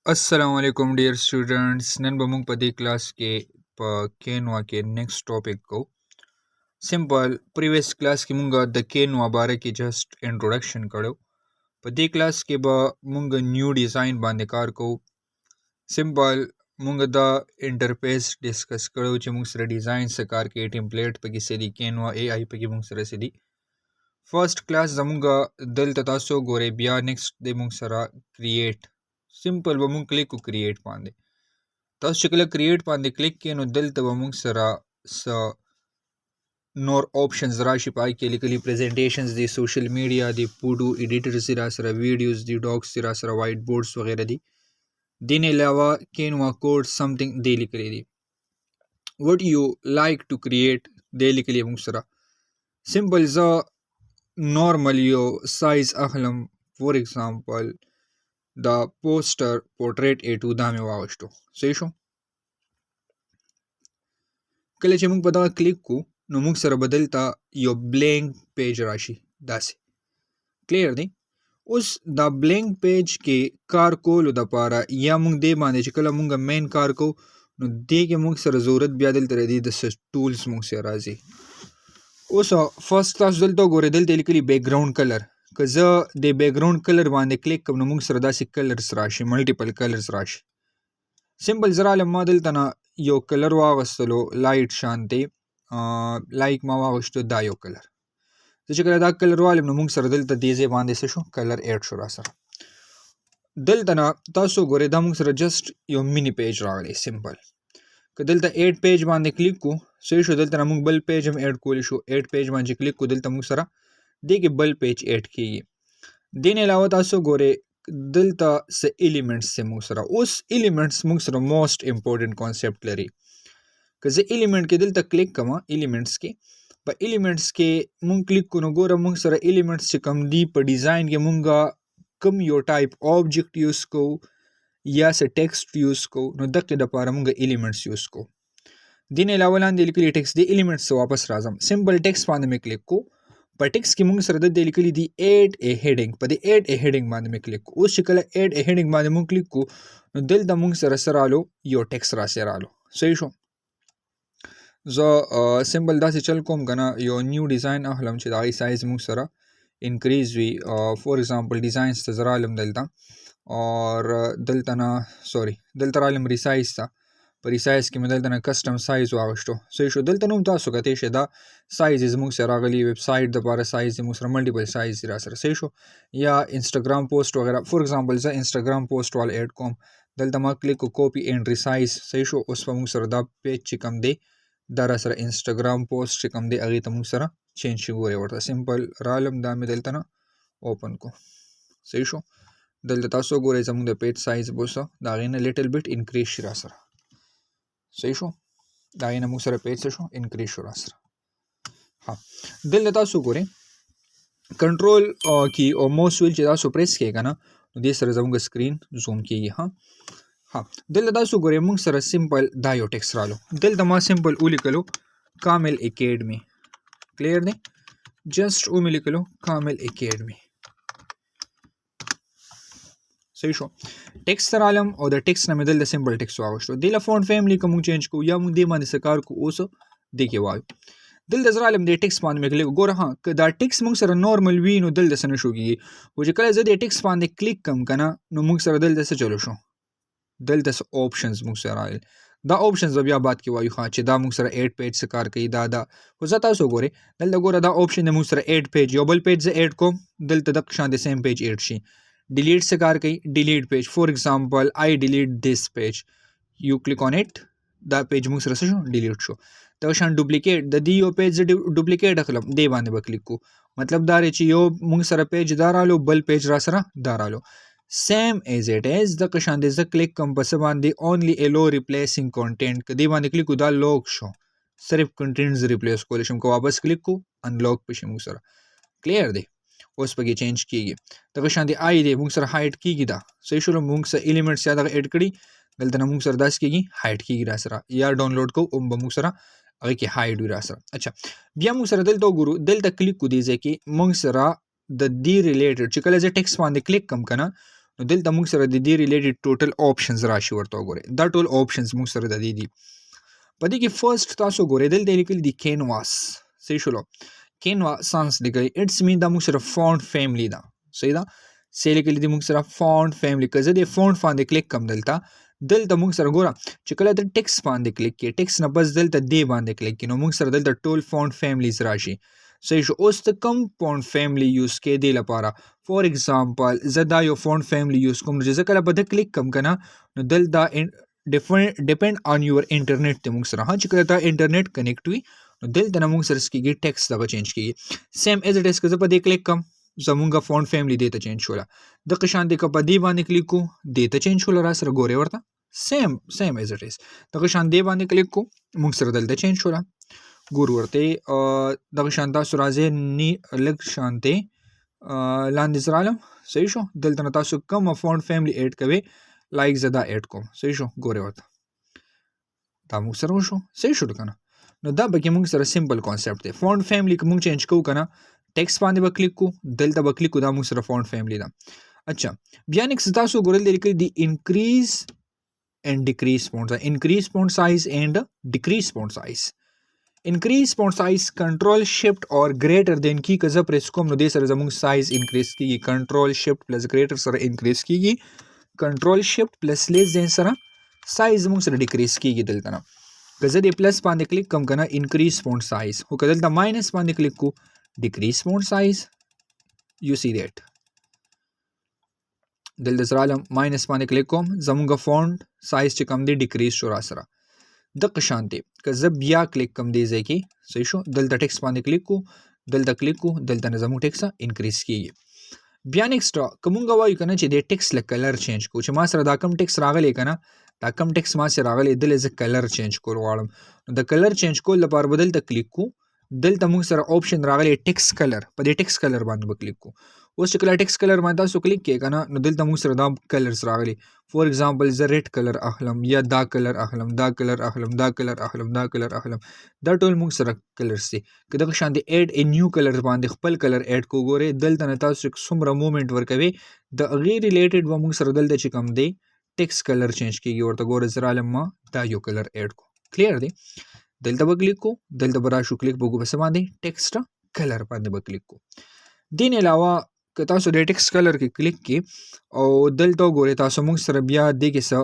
अस्सलाम वालेकुम dear students none बमुंग पदी क्लास के केनवा के नेक्स्ट टॉपिक को सिंपल प्रीवियस क्लास की मुंगा द केनवा बारे की जस्ट इंट्रोडक्शन करो पदी क्लास के बा मुंगा न्यू डिज़ाइन बांधे कार को सिंपल मुंगा द इंटरफेस डिस्कस करो चे मुंग सर डिज़ाइन से कार के टेम्पलेट पे की सेदी केनवा एआई पे की मुंग सर सेदी फर्स्ट क्लास जमुंगा दल ततासो गोरे बिया नेक्स्ट दे मुंग सरा क्रिएट सिंपल बमुंग क्लिक को क्रिएट पांदे तस शक्ल क्रिएट पांदे क्लिक के नो दिल तबमुंग सरा स नोर ऑप्शंस राशि पाई के लिकली प्रेजेंटेशंस दी सोशल मीडिया दी फोटो एडिटर सिरा सरा वीडियोस दी डॉक्स सिरा सरा वाइट बोर्ड्स वगैरह दी दिन अलावा केनवा कोड समथिंग दे लिकली दी what you like to create दे लिकली मुंग सरा सिंपल ज नॉर्मल यो साइज अखलम for example the poster portrait ए2 दामे वागस्टो सही शो कल मुंग पता क्लिक को नो मुंग सर बदलता यो ब्लैंक पेज राशि दासे क्लियर दी उस द ब्लैंक पेज के कार को लो द पारा या मुंग दे बांधे कल मुंग मेन कार को नो दे के मुंग सर जरूरत ब्यादल तरह दी दस टूल्स मुंग से राजी उस फर्स्ट क्लास दल तो गोरे दल तेलिकली बैकग्राउंड कलर कज दे बैकग्राउंड कलर बांधे क्लिक कब नो मुंग सर दासी कलर्स राशि मल्टीपल कलर्स राशि सिंपल जरा लम्मा दल तना यो कलर वागस्तलो लाइट शांति लाइक मा वागस्तो दायो कलर तो कलर दा कलर वाले मुंग सर दल त दीजे बांधे से शो कलर ऐड शो रासर दल तना तासो गोरे दा मुंग सर जस्ट यो मिनी पेज रागले सिंपल क दल त ऐड पेज बांधे क्लिक को सही शो दल तना मुंग बल पेज हम ऐड कोली शो ऐड पेज बांधे क्लिक को दल ता मुंग सरा दे के बल पेज ऐड की दिन अलावा तासो गोरे दिलता से एलिमेंट्स से मुंगसरा उस एलिमेंट्स मुंगसरा मोस्ट इंपॉर्टेंट कॉन्सेप्ट लरी कजे एलिमेंट के दिलता क्लिक कमा एलिमेंट्स के पर एलिमेंट्स के मुंग क्लिक को गोरा मुंगसरा एलिमेंट्स से कम दी पर डिजाइन के मुंगा कम यो टाइप ऑब्जेक्ट यूज को या से टेक्स्ट यूज को नो दक्के दपारा मुंगा एलिमेंट्स यूज को दिन अलावा लान दिल के लिए टेक्स्ट दे एलिमेंट्स से वापस राजम सिंपल टेक्स्ट पाने में क्लिक को पर टेक्स्ट की मुंग सरद दे लिखली दी ऐड ए हेडिंग पदे ऐड ए हेडिंग बांध में क्लिक को उस शिकल ऐड ए हेडिंग बांध में क्लिक को दिल द मुंग सर सरालो यो टेक्स्ट रासे रालो सही शो जो सिंपल दा से चल कोम गना यो न्यू डिजाइन अहलम छ दाई साइज मुंग सरा increase we for example designs त जरा अलम दलता और दलतना सॉरी दलता अलम रिसाइज था पर साइज की मदल तना कस्टम साइज वागस्टो सही शो दल तनु ता सुका ते शेदा साइज इज मुंग सरागली वेबसाइट द पारा साइज मुंग सर मल्टीपल साइज इरा सर सही शो या इंस्टाग्राम पोस्ट वगैरह फॉर एग्जांपल ज इंस्टाग्राम पोस्ट वाल ऐड कॉम दल तमा क्लिक को कॉपी एंड रिसाइज सही शो उस पर मुंग सर दा पेज चिकम दे दारा सर इंस्टाग्राम पोस्ट चिकम दे अगे तमुंग सर चेंज शिगोरे वर्ता सिंपल रालम दा में दल तना ओपन को सही शो दल तासो गोरे जमुंग द पेज साइज बोसा दागिना लिटिल बिट इंक्रीज शिरा सर सही शो दागिना मुंग सर पेज से शो इंक्रीज शो रासर हाँ दिल देता सो गोरे कंट्रोल की और माउस व्हील चेदा सो प्रेस किएगा ना तो दे सर जाऊंगा स्क्रीन जूम किए हाँ हाँ दिल देता सो गोरे मुंग सर सिंपल दायो टेक्स्ट रालो दिल दमा सिंपल उली कलो कामिल एकेडमी क्लियर ने जस्ट उ मिली कलो कामिल एकेडमी सही शो टेक्स्ट रालम और द टेक्स्ट ना मिदल द सिंपल टेक्स्ट वागो दिल फॉन्ट फैमिली का मुंग चेंज को या मुंग दे मान सकार को ओसो देखिए वायो दिल दजरालम दे टेक्स्ट पान में क्लिक गोर हाँ द टेक्स्ट मुंग सर नॉर्मल वी नो दिल दसन शो की वो जो कल जदे टेक्स्ट पान दे क्लिक कम कना नो मुंग सर दिल दस चलो शो दिल दस ऑप्शंस मुंग सर आयल दा ऑप्शंस अब या बात की वायु हाँ चे दा मुंग सर ऐड पेज से कार कई दादा हो जाता सो गोरे दिल द गोरा दा ऑप्शन दे मुंग सर ऐड पेज योबल पेज से ऐड को दिल तदक शान दे सेम पेज ऐड शी डिलीट से कार कई delete page for example I delete this page you click on it the page मुंग सर शो डिलीट शो तशान डुप्लिकेट द दी यो पेज डुप्लिकेट अखलम दे बांधे बक्लिक को मतलब दारे ची यो मुंग सर पेज दारालो बल पेज रासरा दारालो सेम एज इट इज द कशान दे ज क्लिक कम पस बांधे ओनली एलो रिप्लेसिंग कंटेंट दे बांधे क्लिक को दा लॉक शो सिर्फ कंटेंट्स रिप्लेस को लेशम को वापस क्लिक को अनलॉक पे मुंग सर क्लियर दे उस पर चेंज की तो कशान दे आई दे मुंग सर हाइट की गिदा सही शुरू मुंग सर एलिमेंट्स ज्यादा ऐड करी गलतना मुंग सर दास की हाइट की गिरा सरा या डाउनलोड को मुंग सरा अगे की हाइड हुई रासर अच्छा बिया मुंग सरा दिल तो गुरु दिल तक क्लिक को दीजिए कि मुंग सरा द दी रिलेटेड चिकल एज टेक्स्ट पान दे क्लिक कम कना نو دلته موږ سره د دې ریلیټډ ټوټل آپشنز راشي ورته وګورئ دا ټول آپشنز موږ سره د دې دي په دې کې فرست تاسو ګورئ دلته لیکل دي کینواس صحیح شولو کینوا سانس لیکل اټس مین دا موږ سره فونټ فیملی ده صحیح ده سې لیکل دي موږ سره فونټ فیملی که زه د فونټ باندې کلیک کوم دلته موږ سره ګوره چې کله ته ټیکس باندې کلیک کې ټیکس نه بس دلته دی باندې کلیک کې نو موږ سره دلته ټول فونټ فیملیز راشي صحیح شو اوس ته کوم فونټ فیملی یوز کې دی لپاره فور ایگزامپل زه دا یو فونټ فیملی یوز کوم چې زه کله په ده کلیک کوم کنه نو دلته ډیپند آن یور انټرنیټ ته موږ سره چې کله تا انټرنیټ کنیکټ وي نو دلته نه موږ سره کېږي ټیکس دغه چینج کېږي سیم ایز اټ از که زه په دې کلیک کوم زمونږ فونټ فیملی دې ته چینج شوله دغه شانتې که په دې باندې کلیک کو دې ته چینج شوله را سره ګورې ورته سیم ایز اټ از دغه شان دې باندې کلیک کو موږ سره دلته چینج شوله ګور ورته دغه شان تاسو راځئ لږ شانتې لاندې زه رالم صحیح شو دلته نه تاسو کومه فونټ فیملی ایډ کوئ لایک زه دا ایډ کوم صحیح شو ګورئ ورته دا موږ سره وشو صحیح شو که نه نو دا پکې موږ سره سمپل کانسیپټ دی فونټ فیملی که موږ چینج کوو که نه ټیکس باندې به کلیک کو دلته به کلیک کو دا موږ سره فونټ فیملی ده اچھا بیا نیکسټ تاسو ګورل دی لیکلي دي انکریز اینڈ ډیکریز فونټ سایز انکریز فونټ سایز اینڈ ډیکریز فونټ سایز انکریز فونټ سایز کنټرول شفٹ اور ګریټر دین کی که زه پریس کوم نو دې سره زموږ سایز انکریز کیږي کنټرول شفٹ پلس ګریټر سره انکریز کیږي کنټرول شفٹ پلس لیس دین سره سایز زموږ سره ډیکریز کیږي دلته نه که زه د پلس باندې کلیک کوم که نه انکریز فونټ سایز خو که دلته ماینس باندې کلیک کو decrease font size you see that دلته سره علم ماینس باندې کلیک کوم زمونږ فونټ سایز چې کم دی ډیکریز شو را سره دغه شانتې که زه بیا کلیک کوم دی ځای کې صحیح شو دلته ټیکس باندې کلیک کو دلته کلیک کو دلته نه زموږ ټیکس انکریز کیږي بیا نیکسټ که مونږ وایو که نه چې د ټیکس له کلر چینج کو چې ما سره دا کم ټیکس راغلی که نه دا کم ټیکس ما سره راغلی دلته زه کلر چینج کول غواړم نو د کلر چینج کول لپاره به دلته کلیک کو دلته موږ سره آپشن راغلی ټیکس کلر په دې ټیکس کلر باندې به کلیک کو اوس چې کله ټیکس کلر باندې تاسو کلیک کړئ که نه نو دلته موږ سره دا کلرز راغلي فور ایگزامپل زه ریډ کلر اخلم یا دا کلر اخلم دا کلر اخلم دا کلر اخلم دا کلر اخلم دا ټول موږ سره کلرز دي که دغه شان د ایډ ا نیو کلر باندې خپل کلر ایډ کو ګورئ دلته نه تاسو څومره مومنټ ورکوئ د هغې ریلیټډ به موږ سره دلته چې کوم دی ټیکس کلر چینج کېږي ورته ګورئ زه رالم ما دا یو کلر ایډ کو کلیر دی دلته به کلیک کو دلته به راشو کلیک به وکړو په څه باندې ټیکسټ کلر باندې به کلیک کو دین علاوه که تاسو د ټیکسټ کلر کې کلیک کې او دلته وګورئ تاسو موږ سره بیا دې کې څه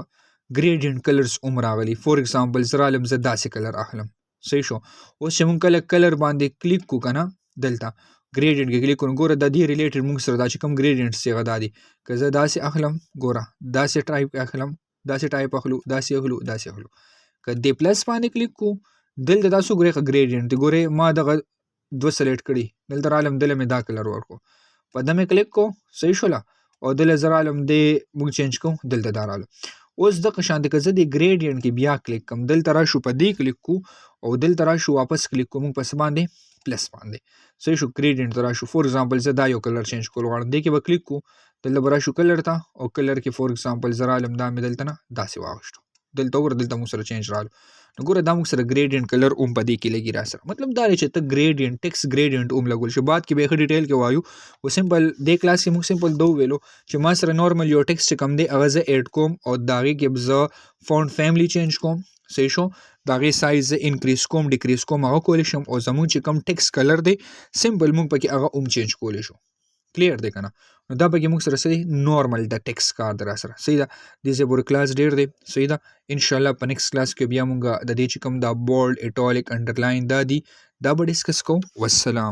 ګریډینټ کلرز هم راغلي فور ایگزامپل زه رالم زه داسې کلر اخلم صحیح شو اوس چې موږ کله کلر باندې کلیک کو که نه دلته ګریډینټ کې کلیک کړو ګوره د دې ریلیټډ موږ سره دا چې کوم ګریډینټس دی هغه دا دي که زه داسې اخلم ګوره داسې ټایپ اخلم داسې ټایپ اخلو داسې اخلو که دې پلس باندې کلیک کو دلته تاسو ګورئ ګریډینټ دی ګورئ ما دغه دوه سلیکټ کړي دلته رالم دله مې دا کلر ورکو په ده مې کلیک کو صحیح شوله او دله زه رالم دې موږ چینج کوو دلته دا رالو اوس دغه شانتې که زه د ګریډینټ کې بیا کلیک کوم دلته راشو په دې کلیک کو او دلته راشو واپس کلیک کوو موږ په څه باندې پلس باندې صحیح شو ګریډینټ ته راشو فور ایگزامپل زه دا یو کلر چینج کول غواړم دې کې به کلیک کو دلته به راشو کلر ته او کلر کې فور ایگزامپل زه رالم دا مې دلته نه داسې واغشتو دلته وګوره دلته موږ سره چینج رالو نو ګوره دا موږ سره ګریډینټ کلر هم په دې کې لګي را سره مطلب دا دی چې ته ګریډینټ ټیکس ګریډینټ هم لګول شي بعد کې به ښه ډیټیل کې وایو خو سمپل دې کلاس کې موږ سمپل دو ویلو چې ما سره نارمل یو ټیکس چې کوم دی هغه زه ایډ کوم او د هغې کې به زه فونټ فیملی چینج کوم صحیح شو د هغې سایز زه انکریز کوم ډیکریز کوم هغه کولی شم او زموږ چې کوم ټیکس کلر دی سمپل موږ پکې هغه هم چینج کولی شو کلیر دی که نه نو دا پکې موږ سره صحیح نارمل د ټیکس کار دی را سره صحیح ده دې ځای پورې کلاس ډېر دی صحیح ده انشاءالله په نیکسټ کلاس کې بیا موږ د دې چې کوم دا بولډ ایټالیک انډرلاین دا دي دا به ډسکس کوو والسلام